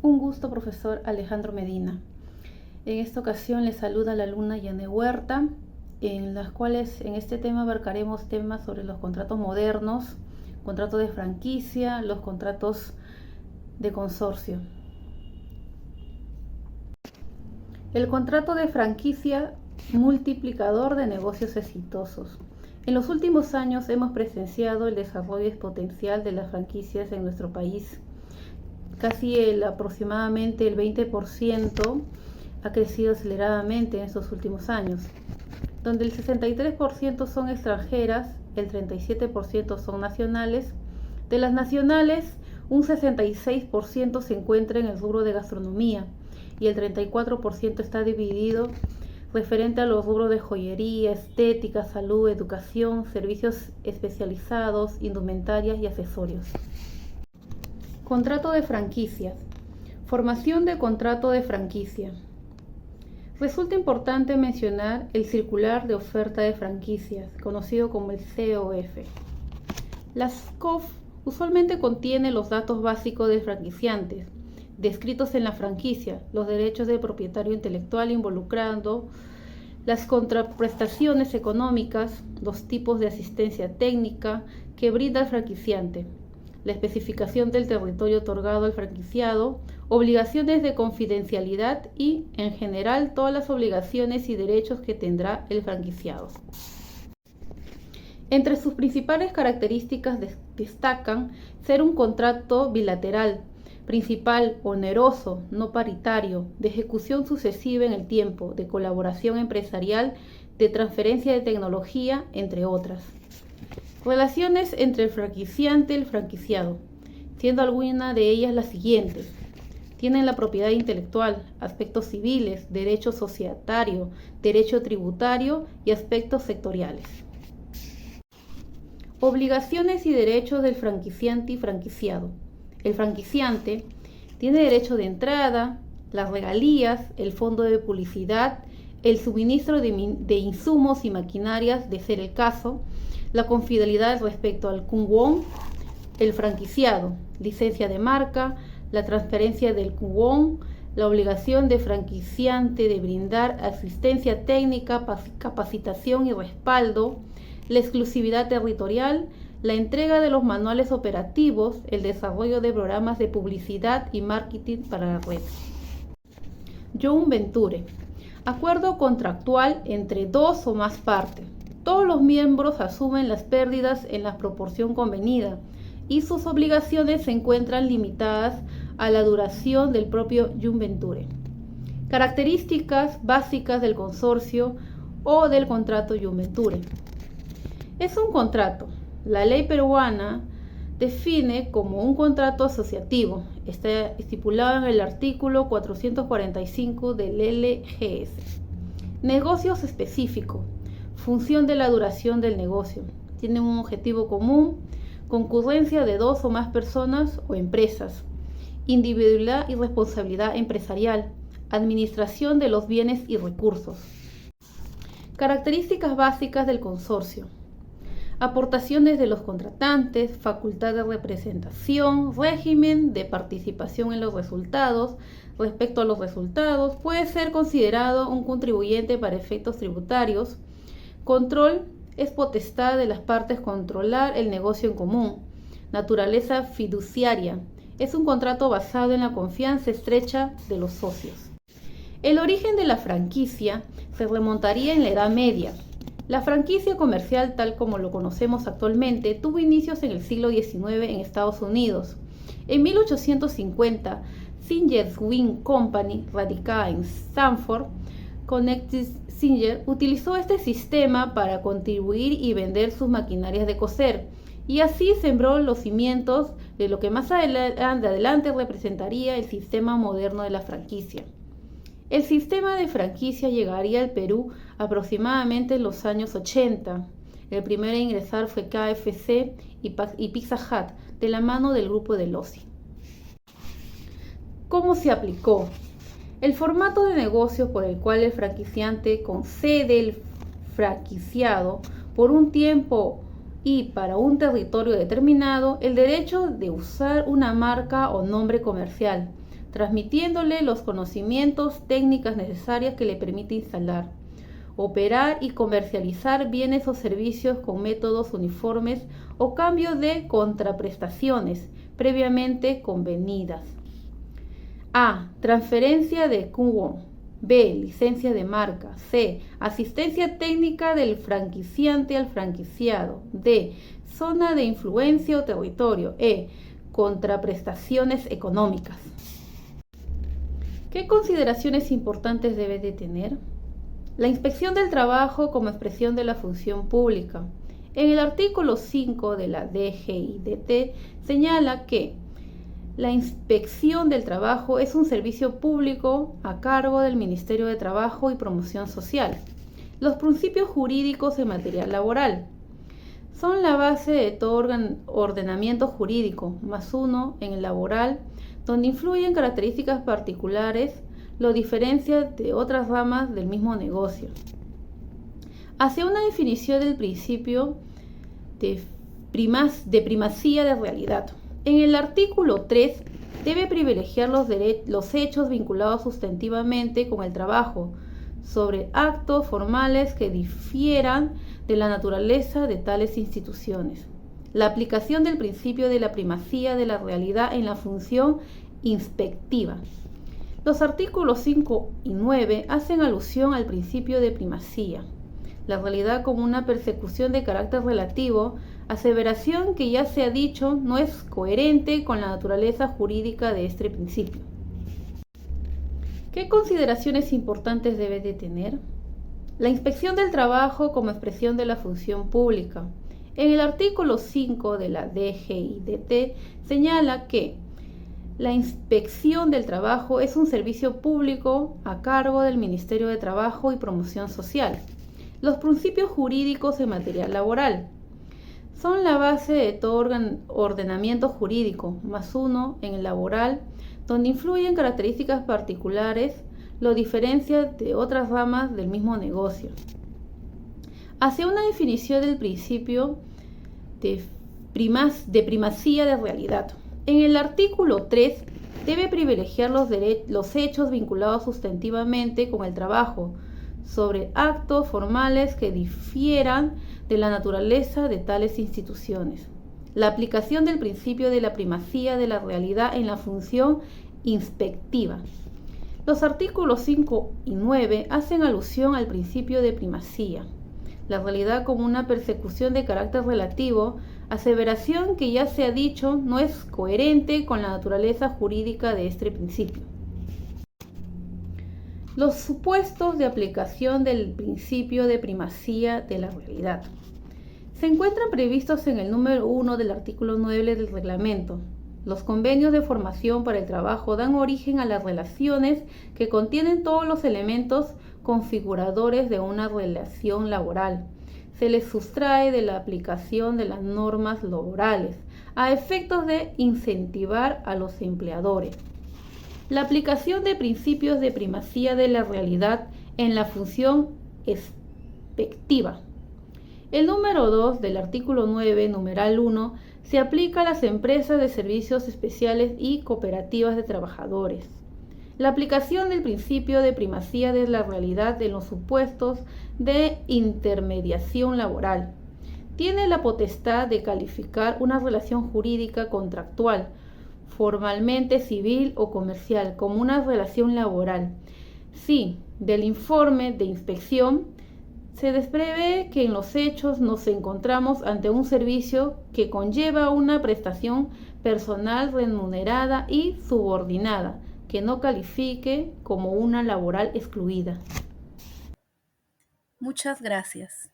Un gusto, profesor Alejandro Medina. En esta ocasión le saluda la alumna Yane Huerta, en las cuales en este tema abarcaremos temas sobre los contratos modernos, contratos de franquicia, los contratos de consorcio. El contrato de franquicia, multiplicador de negocios exitosos. En los últimos años hemos presenciado el desarrollo exponencial de las franquicias en nuestro país. Aproximadamente el 20% ha crecido aceleradamente en estos últimos años, donde el 63% son extranjeras, el 37% son nacionales. De las nacionales, un 66% se encuentra en el rubro de gastronomía y el 34% está dividido referente a los rubros de joyería, estética, salud, educación, servicios especializados, indumentarias y accesorios. Contrato de franquicias. Formación de contrato de franquicia. Resulta importante mencionar el circular de oferta de franquicias, conocido como el COF. Las COF usualmente contienen los datos básicos de franquiciantes, descritos en la franquicia, los derechos del propietario intelectual involucrando las contraprestaciones económicas, los tipos de asistencia técnica que brinda el franquiciante, la especificación del territorio otorgado al franquiciado, obligaciones de confidencialidad y, en general, todas las obligaciones y derechos que tendrá el franquiciado. Entre sus principales características destacan ser un contrato bilateral, principal, oneroso, no paritario, de ejecución sucesiva en el tiempo, de colaboración empresarial, de transferencia de tecnología, entre otras. Relaciones entre el franquiciante y el franquiciado, siendo alguna de ellas las siguientes. Tienen la propiedad intelectual, aspectos civiles, derecho societario, derecho tributario y aspectos sectoriales. Obligaciones y derechos del franquiciante y franquiciado. El franquiciante tiene derecho de entrada, las regalías, el fondo de publicidad, el suministro de insumos y maquinarias, de ser el caso, la confidencialidad respecto al cupón, el franquiciado, licencia de marca, la transferencia del cupón, la obligación de franquiciante de brindar asistencia técnica, capacitación y respaldo, la exclusividad territorial, la entrega de los manuales operativos, el desarrollo de programas de publicidad y marketing para la red. Joint venture, acuerdo contractual entre dos o más partes. Todos los miembros asumen las pérdidas en la proporción convenida y sus obligaciones se encuentran limitadas a la duración del propio joint venture. Características básicas del consorcio o del contrato joint venture. Es un contrato. La ley peruana define como un contrato asociativo. Está estipulado en el artículo 445 del LGS. Negocios específicos. Función de la duración del negocio. Tiene un objetivo común, concurrencia de dos o más personas o empresas, individualidad y responsabilidad empresarial, administración de los bienes y recursos. Características básicas del consorcio. Aportaciones de los contratantes, facultad de representación, régimen de participación en los resultados. Respecto a los resultados, puede ser considerado un contribuyente para efectos tributarios. Control es potestad de las partes controlar el negocio en común. Naturaleza fiduciaria. Es un contrato basado en la confianza estrecha de los socios. El origen de la franquicia se remontaría en la Edad Media. La franquicia comercial, tal como lo conocemos actualmente, tuvo inicios en el siglo XIX en Estados Unidos. En 1850, Singer's Wing Company, radicada en Stamford, Connecticut, Singer utilizó este sistema para contribuir y vender sus maquinarias de coser, y así sembró los cimientos de lo que más adelante representaría el sistema moderno de la franquicia. El sistema de franquicia llegaría al Perú aproximadamente en los años 80. El primero en ingresar fue KFC y Pizza Hut, de la mano del grupo de Lossi. ¿Cómo se aplicó? El formato de negocio por el cual el franquiciante concede al franquiciado por un tiempo y para un territorio determinado el derecho de usar una marca o nombre comercial, transmitiéndole los conocimientos, técnicas necesarias que le permite instalar, operar y comercializar bienes o servicios con métodos uniformes o cambio de contraprestaciones previamente convenidas. A. Transferencia de QOM. B. Licencia de marca. C. Asistencia técnica del franquiciante al franquiciado. D. Zona de influencia o territorio. E. Contraprestaciones económicas. ¿Qué consideraciones importantes debe de tener? La inspección del trabajo como expresión de la función pública. En el artículo 5 de la DGIDT señala que la inspección del trabajo es un servicio público a cargo del Ministerio de Trabajo y Promoción Social. Los principios jurídicos en materia laboral son la base de todo ordenamiento jurídico, más uno en el laboral, donde influyen características particulares, lo diferencia de otras ramas del mismo negocio. Hacia una definición del principio de primacía de realidad. En el artículo 3 debe privilegiar los hechos vinculados sustantivamente con el trabajo sobre actos formales que difieran de la naturaleza de tales instituciones. La aplicación del principio de la primacía de la realidad en la función inspectiva. Los artículos 5 y 9 hacen alusión al principio de primacía, la realidad como una persecución de carácter relativo, aseveración que ya se ha dicho no es coherente con la naturaleza jurídica de este principio. ¿Qué consideraciones importantes debe de tener? La inspección del trabajo como expresión de la función pública. En el artículo 5 de la DGIDT señala que la inspección del trabajo es un servicio público a cargo del Ministerio de Trabajo y Promoción Social. Los principios jurídicos en materia laboral son la base de todo ordenamiento jurídico, más uno en el laboral, donde influyen características particulares, lo diferencia de otras ramas del mismo negocio. Hacia una definición del principio de primacía de realidad. En el artículo 3 debe privilegiar los hechos vinculados sustantivamente con el trabajo sobre actos formales que difieran de la naturaleza de tales instituciones. La aplicación del principio de la primacía de la realidad en la función inspectiva. Los artículos 5 y 9 hacen alusión al principio de primacía, la realidad como una persecución de carácter relativo, aseveración que ya se ha dicho no es coherente con la naturaleza jurídica de este principio. Los supuestos de aplicación del principio de primacía de la realidad se encuentran previstos en el número 1 del artículo 9 del reglamento. Los convenios de formación para el trabajo dan origen a las relaciones que contienen todos los elementos configuradores de una relación laboral. Se les sustrae de la aplicación de las normas laborales a efectos de incentivar a los empleadores. La aplicación de principios de primacía de la realidad en la función inspectiva. El número 2 del artículo 9, numeral 1, se aplica a las empresas de servicios especiales y cooperativas de trabajadores. La aplicación del principio de primacía de la realidad en los supuestos de intermediación laboral. Tiene la potestad de calificar una relación jurídica contractual, formalmente civil o comercial, como una relación laboral. Si del informe de inspección se despreve que en los hechos nos encontramos ante un servicio que conlleva una prestación personal remunerada y subordinada, que no califique como una laboral excluida. Muchas gracias.